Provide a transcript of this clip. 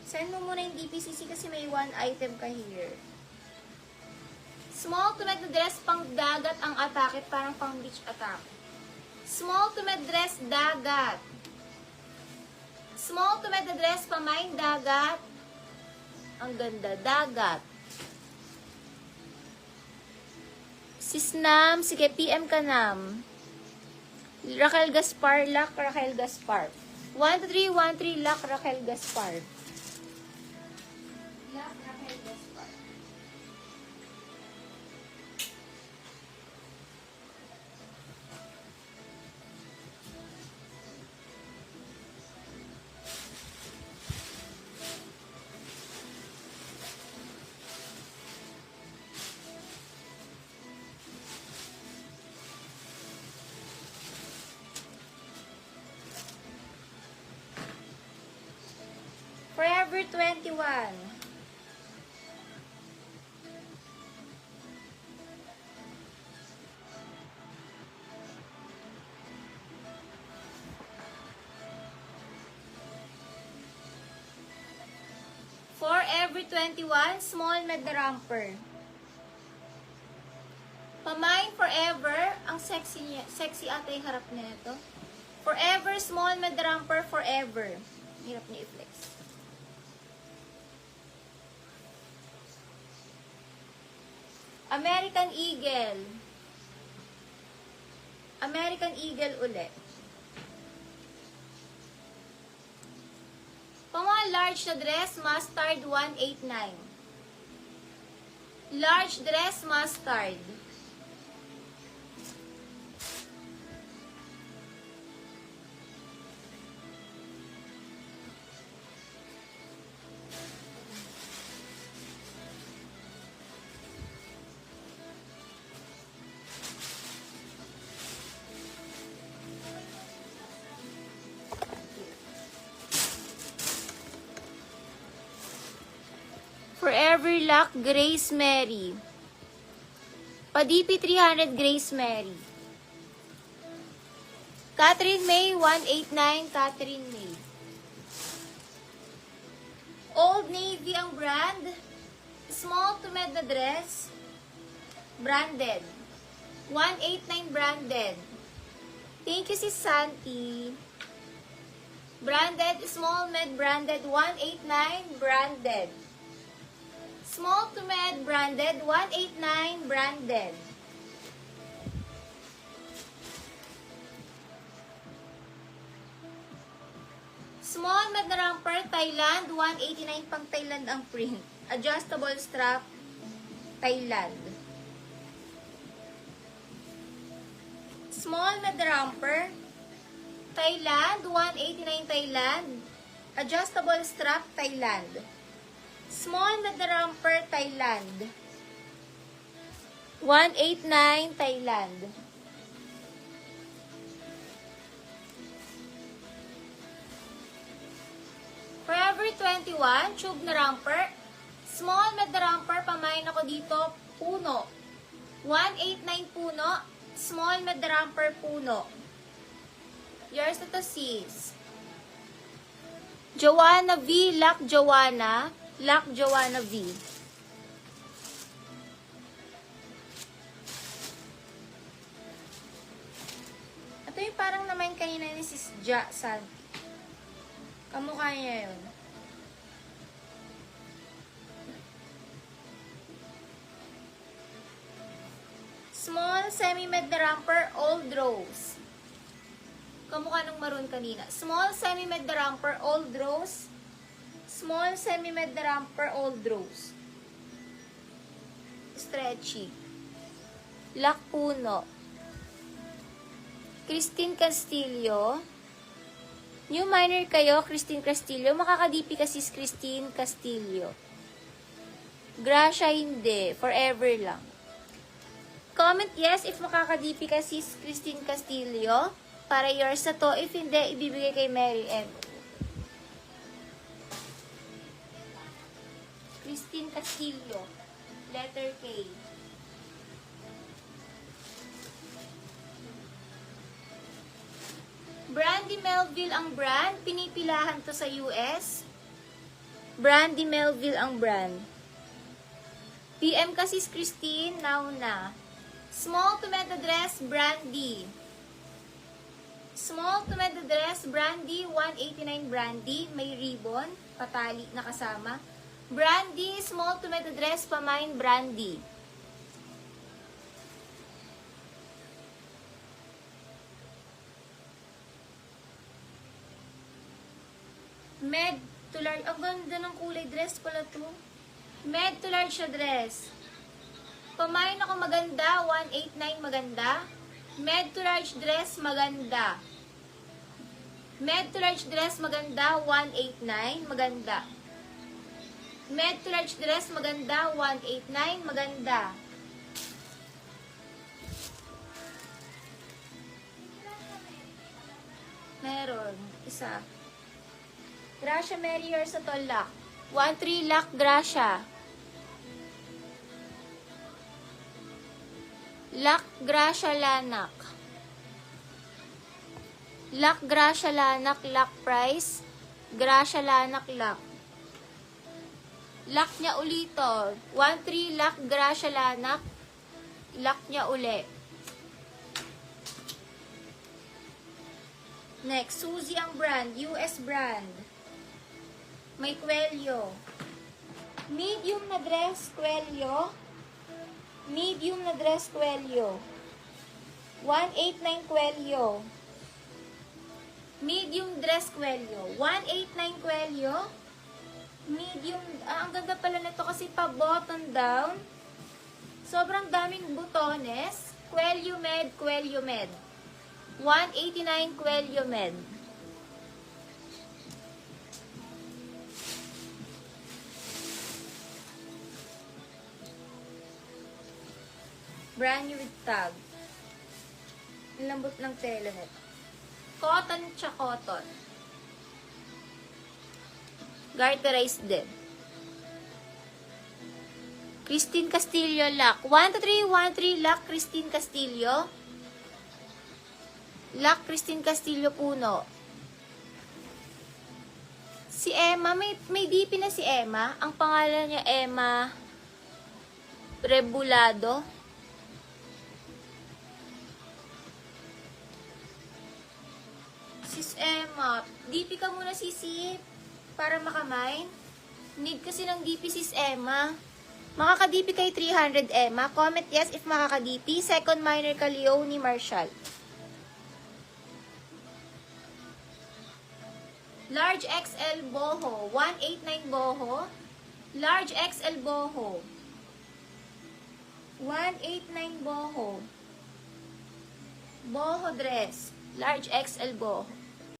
Send mo muna yung DPCC kasi may 1 item ka here. Small to med dress pang dagat ang atake, parang pang beach attack. Small to med dress dagat. Small to med dress pamain dagat. Ang ganda, dagat. Sis Nam, sige, PM ka Nam. Raquel Gaspar, Lock, Raquel Gaspar. 1313, Lock, Raquel Gaspar. Lock, Raquel Gaspar. Forever 21. Forever 21, small med romper. Pamain forever, ang sexy niya, sexy ata yung harap nito. Forever, small med romper, forever. Hirap niya i-flex. American Eagle. American Eagle ulit. Mga large na dress, mustard 189. Large dress, mustard. Forever Lock, Grace Mary. Padipi 300, Grace Mary. Catherine May, 189, Catherine May. Old Navy ang brand. Small to med na dress. Branded. 189 branded. Thank you, si Santi. Branded, small med branded, 189 branded. Small to med branded, 189 branded. Small med na romper, Thailand, 189 pang Thailand ang print. Adjustable strap, Thailand. Small med na romper, Thailand, 189 Thailand. Adjustable strap, Thailand. Small med na romper, Thailand. 189 Thailand. Forever 21, tube na romper. Small med na romper, pamain ako dito, puno. 189 puno. Small med na romper, puno. Yours na to, sis. Joanna V, Lock Joanna. Lock Joanna V. Ito yung parang naman kanina ni Sis Ja Santi. Kamukha niya yun. Small semi-med na romper, old rose. Kamukha nung maroon kanina. Small semi-med na romper, old rose. Small semi-med na romper, old rose. Stretchy. Lock puno. Christine Castillo. New minor kayo, Christine Castillo. Makakadipi ka sis Christine Castillo. Gracia hindi. Forever lang. Comment yes if makakadipi ka sis Christine Castillo. Para yours na to. If hindi, ibibigay kay Mary M. Christine Castillo. Letter K. Brandy Melville ang brand. Pinipilahan to sa US. Brandy Melville ang brand. PM ka sis Christine, now na. Small to med dress, Brandy. Small to med dress, Brandy, 189 Brandy. May ribbon, patali na kasama. Brandy, small to med dress, pamain Brandy. Med to large. Ang ganda ng kulay dress pala to. Med to large siya dress. Pamain ako maganda, 189 maganda. Med to large dress maganda. Med to large dress maganda, 189 maganda. Med to large dress maganda, 189 maganda. Meron, isa. Gracia Merrier sa Tolak. 13 Lac Gracia. Lac Gracia Lanak. Lac Gracia Lanak, Lac Price. Gracia Lanak, Lac. Lac niya ulito. 13 Lac Gracia Lanak. Lac niya uli. Next, Suzy ang brand. US brand. May kwelyo. Medium na dress, kwelyo. Medium na dress, kwelyo. 189 kwelyo. Medium dress, kwelyo. 189 kwelyo. Medium, ang ganda pala nito kasi pa button down. Sobrang daming butones. Kwelyo med, kwelyo med. 189 kwelyo med. Brand new with tag. Ang lambot ng tela nito. Cotton siya cotton. Garterized din. Christine Castillo Lac. 12313 Lac Christine Castillo. Lac Christine Castillo Puno. Si Emma, may DP na si Emma. Ang pangalan niya Emma Rebulado. Sis Emma, DP ka muna sisi para makamine. Need kasi ng DP sis Emma. Makaka-DP kay 300 Emma. Comment yes if makaka-DP. Second minor ka Leonie Marshall. Large XL boho. 189 boho. Large XL boho. 189 boho. Boho dress. Large XL boho.